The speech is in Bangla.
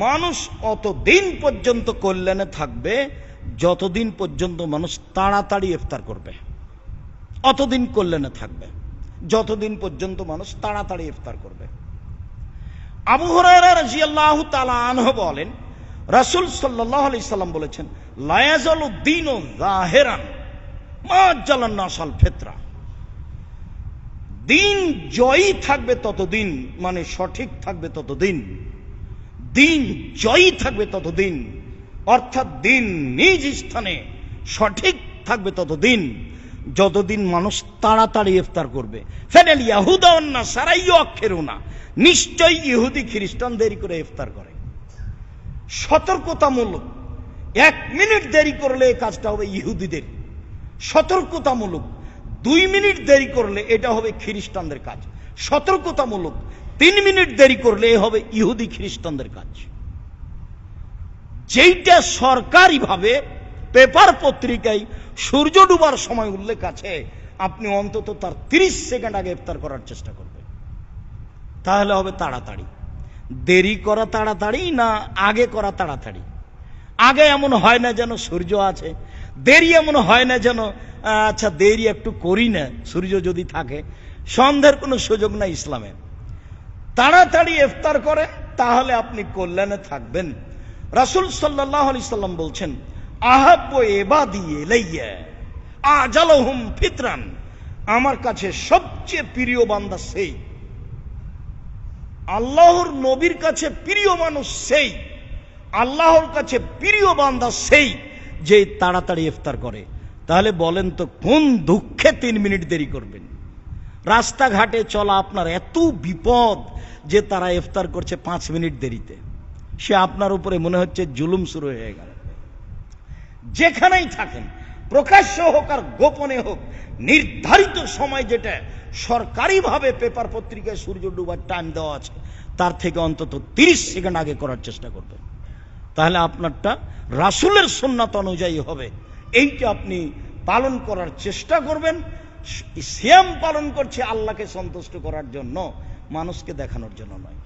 মানুষ অতদিন পর্যন্ত কল্যাণে থাকবে যতদিন পর্যন্ত মানুষ তাড়াতাড়ি ইফতার করবে। অতদিন কল্যাণে থাকবে যতদিন পর্যন্ত মানুষ তাড়াতাড়ি ইফতার করবে। আবু হুরায়রা রাদিয়াল্লাহু তাআলা আনহু বলেন, রাসূল সাল্লাল্লাহু আলাইহি সাল্লাম বলেছেন, লা ইয়াজালু দীনু যাহিরান মা জালান নাসাল ফিতরা। দিন জয়ী থাকবে ততদিন, মানে সঠিক থাকবে ততদিন, দিন জয়ী থাকবে ততদিন, অর্থাৎ দিন নিজ স্থানে সঠিক থাকবে ততদিন যতদিন মানুষ তাড়াতাড়ি ইফতার করবে। ফানাল ইয়াহুদা ওয়ান নাসারা ইউআখিরুনা, নিশ্চয়ই ইহুদি খ্রিস্টান দেরি করে ইফতার করে। সতর্কতামূলক, 1 মিনিট দেরি করলে এই কাজটা হবে ইহুদিদের। সতর্কতামূলক 2 মিনিট দেরি করলে এটা হবে খ্রিস্টানদের কাজ। সতর্কতামূলক 3 মিনিট দেরি করলে এ হবে ইহুদি খ্রিস্টানদের কাজ। যেইটা সরকারিভাবে পেপার পত্রিকায় সূর্য ডুবার সময় উল্লেখ আছে, আপনি অন্তত তার 30 সেকেন্ড আগে ইফতার করার চেষ্টা করবেন, তাহলে হবে তাড়াতাড়ি। দেরি করা তাড়াতাড়ি না আগে করা তাড়াতাড়ি? আগে এমন হয় না যেন সূর্য আছে, দেরি এমন হয় না যেন আচ্ছা দেরি একটু করি না, সূর্য যদি থাকে। সন্দেহের কোনো সুযোগ নাই ইসলামে। তাড়াতাড়ি ইফতার করে তাহলে আপনি কল্যাণে থাকবেন। রাসূল সাল্লাল্লাহু আলাইহি সাল্লাম বলছেন, আহাব্বু ইবাদি ইলাইয়া আজালুহুম ফিতরান, আমার কাছে সবচেয়ে প্রিয় বান্দা সেই, আল্লাহর নবীর কাছে প্রিয় মানুষ সেই, আল্লাহর কাছে প্রিয় বান্দা সেই যে তাড়াতাড়ি ইফতার করে। তাহলে বলেন তো কোন দুঃখে 3 মিনিট দেরি করবেন? রাস্তাঘাটে চলা আপনার এত বিপদ যে তারা ইফতার করছে 5 মিনিট দেরিতে, সে আপনার উপরে মনে হচ্ছে জুলুম শুরু হয়ে গেল। যেখানেই থাকেন, প্রকাশ্য হোক আর গোপনে হোক, নির্ধারিত সময় যেটা সরকারিভাবে পেপার পত্রিকায় সূর্য ডুবার টাইম দেওয়া আছে তার থেকে অন্তত 30 সেকেন্ড আগে করার চেষ্টা করবেন। তাহলে আপনারটা রাসূলের সুন্নাত অনুযায়ী হবে। এইটা আপনি পালন করার চেষ্টা করবেন। সিয়াম পালন করছে আল্লাহকে সন্তুষ্ট করার জন্য, মানুষকে দেখানোর জন্য নয়।